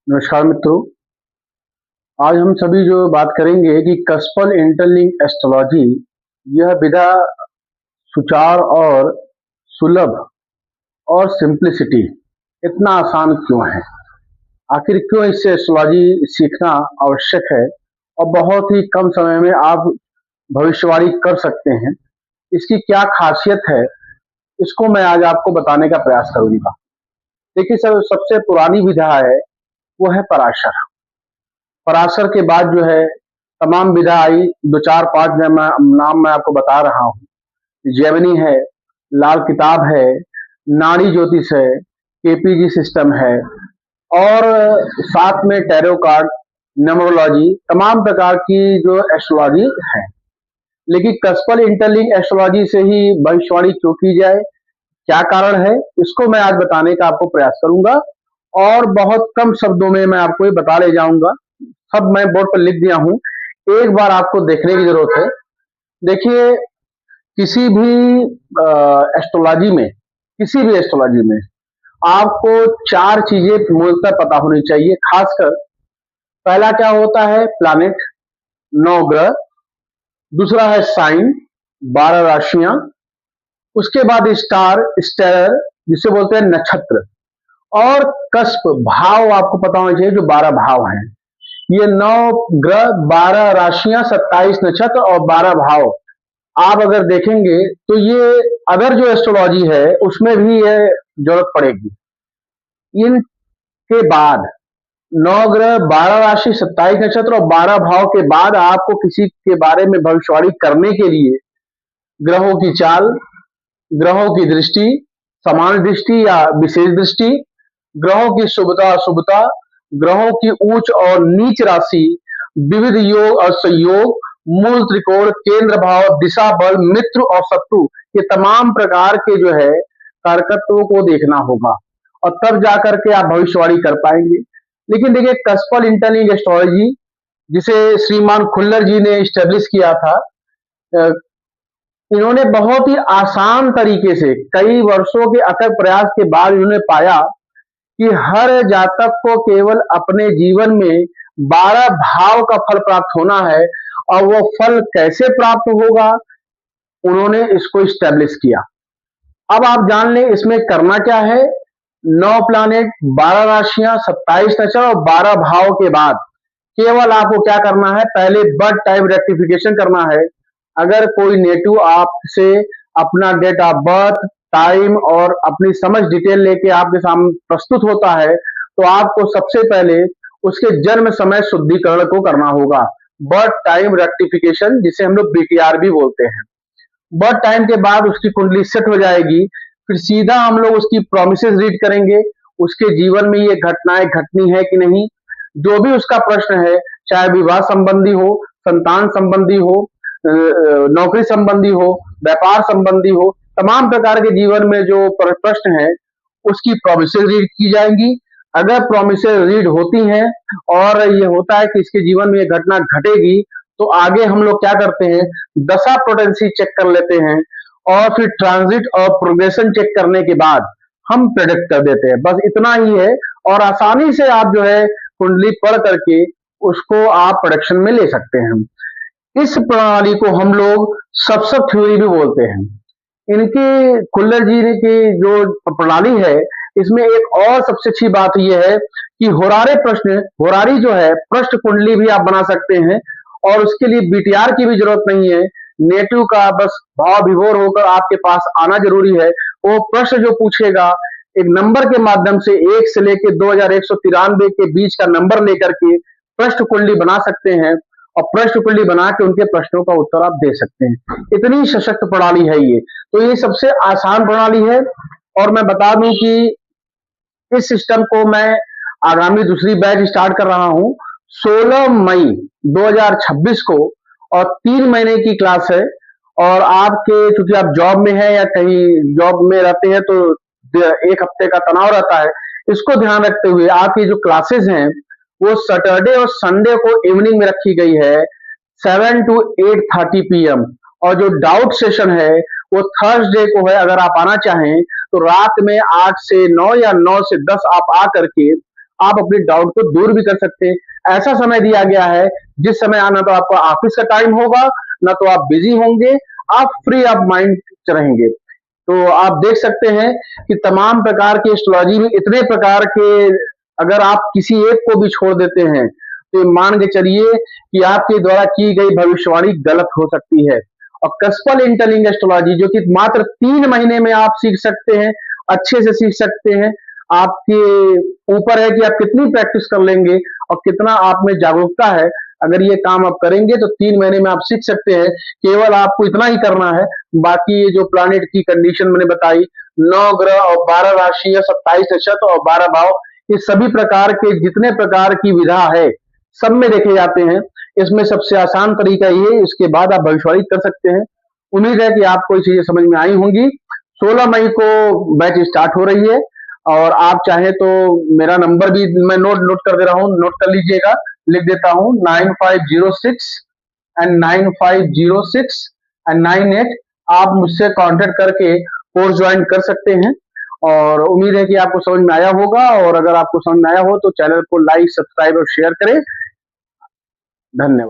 नमस्कार मित्रों। आज हम सभी जो बात करेंगे कि कस्पल इंटरलिंक एस्ट्रोलॉजी यह विधा सुचार और सुलभ और सिंप्लिसिटी इतना आसान क्यों है? आखिर क्यों इससे एस्ट्रोलॉजी सीखना आवश्यक है और बहुत ही कम समय में आप भविष्यवाणी कर सकते हैं? इसकी क्या खासियत है? इसको मैं आज आपको बताने का प्रयास करूंगा। देखिए सर, सबसे पुरानी विधा है वो है पराशर। पराशर के बाद जो है तमाम विधा आई। दो चार पांच नाम मैं आपको बता रहा हूँ। जेमिनी है, लाल किताब है, नाड़ी ज्योतिष है, केपीजी सिस्टम है और साथ में टैरो कार्ड, न्यूमरोलॉजी, तमाम प्रकार की जो एस्ट्रोलॉजी है। लेकिन कस्पल इंटरलिंक एस्ट्रोलॉजी से ही भविष्यवाणी क्यों की जाए, क्या कारण है, इसको मैं आज बताने का आपको प्रयास करूंगा और बहुत कम शब्दों में मैं आपको ये बता ले जाऊंगा। सब मैं बोर्ड पर लिख दिया हूं, एक बार आपको देखने की जरूरत है। देखिए, किसी भी एस्ट्रोलॉजी में आपको चार चीजें मूलतः पता होनी चाहिए। खासकर पहला क्या होता है? प्लैनेट, नौ ग्रह। दूसरा है साइन, 12 राशियां। उसके बाद स्टार, स्टेलर जिसे बोलते हैं नक्षत्र। और कस्प, भाव आपको पता होना चाहिए, जो 12 भाव हैं। ये 9 ग्रह, 12 राशियां, 27 नक्षत्र और 12 भाव आप अगर देखेंगे तो ये अदर जो एस्ट्रोलॉजी है उसमें भी ये जरूरत पड़ेगी। इनके बाद 9 ग्रह, 12 राशि, 27 नक्षत्र और 12 भाव के बाद आपको किसी के बारे में भविष्यवाणी करने के लिए ग्रहों की चाल, ग्रहों की दृष्टि, समान दृष्टि या विशेष दृष्टि, ग्रहों की शुभता अशुभता, ग्रहों की उच्च और नीच राशि, विविध योग और संयोग, मूल त्रिकोण, केंद्र भाव, दिशा बल, मित्र और शत्रु, ये तमाम प्रकार के जो है कारकत्वों को देखना होगा और तब जाकर के आप भविष्यवाणी कर पाएंगे। लेकिन देखिए, कस्पल इंटरलिंक एस्ट्रोलॉजी जिसे श्रीमान खुल्लर जी ने स्टेब्लिश किया था, इन्होंने बहुत ही आसान तरीके से कई वर्षों के अथक प्रयास के बाद इन्होंने पाया कि हर जातक को केवल अपने जीवन में 12 भाव का फल प्राप्त होना है। और वो फल कैसे प्राप्त होगा, उन्होंने इसको स्टैब्लिश किया। अब आप जान लें इसमें करना क्या है। 9 प्लैनेट, 12 राशियां, 27 नक्षत्र और 12 भाव के बाद केवल आपको क्या करना है, पहले बर्थ टाइम रेक्टिफिकेशन करना है। अगर कोई नेटिव आपसे अपना डेट ऑफ बर्थ, टाइम और अपनी समझ डिटेल लेके आपके सामने प्रस्तुत होता है तो आपको सबसे पहले उसके जन्म समय शुद्धिकरण को करना होगा। बर्थ टाइम रेक्टिफिकेशन, जिसे हम लोग बीटीआर भी बोलते हैं। बर्थ टाइम के बाद उसकी कुंडली सेट हो जाएगी, फिर सीधा हम लोग उसकी प्रोमिसेस रीड करेंगे। उसके जीवन में ये घटनाएं घटनी है कि नहीं, जो भी उसका प्रश्न है, चाहे विवाह संबंधी हो, संतान संबंधी हो, नौकरी संबंधी हो, व्यापार संबंधी हो, तमाम प्रकार के जीवन में जो प्रश्न है उसकी प्रोमिसेस रीड की जाएंगी। अगर प्रोमिसेस रीड होती हैं और ये होता है कि इसके जीवन में ये घटना घटेगी, तो आगे हम लोग क्या करते हैं, दशा पोटेंसी चेक कर लेते हैं और फिर ट्रांजिट और प्रोग्रेशन चेक करने के बाद हम प्रेडिक्ट कर देते हैं। बस इतना ही है और आसानी से आप जो है कुंडली पढ़ करके उसको आप प्रोडक्शन में ले सकते हैं। इस प्रणाली को हम लोग सब थ्योरी भी बोलते हैं। इनकी खुल्लर जी की जो प्रणाली है, इसमें एक और सबसे अच्छी बात यह है कि होरारी जो है पृष्ठ कुंडली भी आप बना सकते हैं और उसके लिए बीटीआर की भी जरूरत नहीं है। नेटिव का बस भाव विभोर होकर आपके पास आना जरूरी है। वो प्रश्न जो पूछेगा, एक नंबर के माध्यम से 1 से लेकर 2193 के बीच का नंबर लेकर के प्रश्न कुंडली बना सकते हैं और प्रश्न कुंडली बना के उनके प्रश्नों का उत्तर आप दे सकते हैं। इतनी सशक्त प्रणाली है ये। तो ये सबसे आसान प्रणाली है और मैं बता दूं कि इस सिस्टम को मैं आगामी दूसरी बैच स्टार्ट कर रहा हूं 16 मई 2026 को और 3 महीने की क्लास है। और आपके चूंकि आप जॉब में है या कहीं जॉब में रहते हैं तो 1 हफ्ते का तनाव रहता है। इसको ध्यान रखते हुए आपकी जो क्लासेस हैं वो सैटरडे और संडे को इवनिंग में रखी गई है, 7 to 8:30 PM। और जो डाउट सेशन है वो थर्सडे को है। अगर आप आना चाहें तो रात में 8 से 9 या 9 से 10 आप आ करके आप अपने डाउट को दूर भी कर सकते हैं। ऐसा समय दिया गया है जिस समय आना तो आपका ऑफिस का टाइम होगा, ना तो आप बिजी होंगे, आप फ्री ऑफ माइंड रहेंगे। तो आप देख सकते हैं कि तमाम प्रकार के एस्ट्रोलॉजी में इतने प्रकार के, अगर आप किसी एक को भी छोड़ देते हैं तो ये मान के चलिए कि आपके द्वारा की गई भविष्यवाणी गलत हो सकती है। और कस्पल इंटरलिंक एस्ट्रोलॉजी जो कि मात्र 3 महीने में आप सीख सकते हैं, अच्छे से सीख सकते हैं। आपके ऊपर है कि आप कितनी प्रैक्टिस कर लेंगे और कितना आप में जागरूकता है। अगर ये काम आप करेंगे तो 3 महीने में आप सीख सकते हैं। केवल आपको इतना ही करना है। बाकी ये जो प्लानिट की कंडीशन मैंने बताई, 9 ग्रह और 12 राशि, 27 नक्षत्र और 12 भाव, ये सभी प्रकार के जितने प्रकार की विधा है सब में देखे जाते हैं। इसमें सबसे आसान तरीका ये, इसके बाद आप भविष्यवाणी कर सकते हैं। उम्मीद है कि आपको ये चीजें समझ में आई होंगी। 16 मई को बैच स्टार्ट हो रही है और आप चाहे तो मेरा नंबर भी मैं नोट कर दे रहा हूँ, नोट कर लीजिएगा, लिख देता हूँ 9506 आप मुझसे कांटेक्ट करके कोर्स ज्वाइन कर सकते हैं। और उम्मीद है कि आपको समझ में आया होगा, और अगर आपको समझ में आया हो तो चैनल को लाइक, सब्सक्राइब और शेयर करें। धन्यवाद।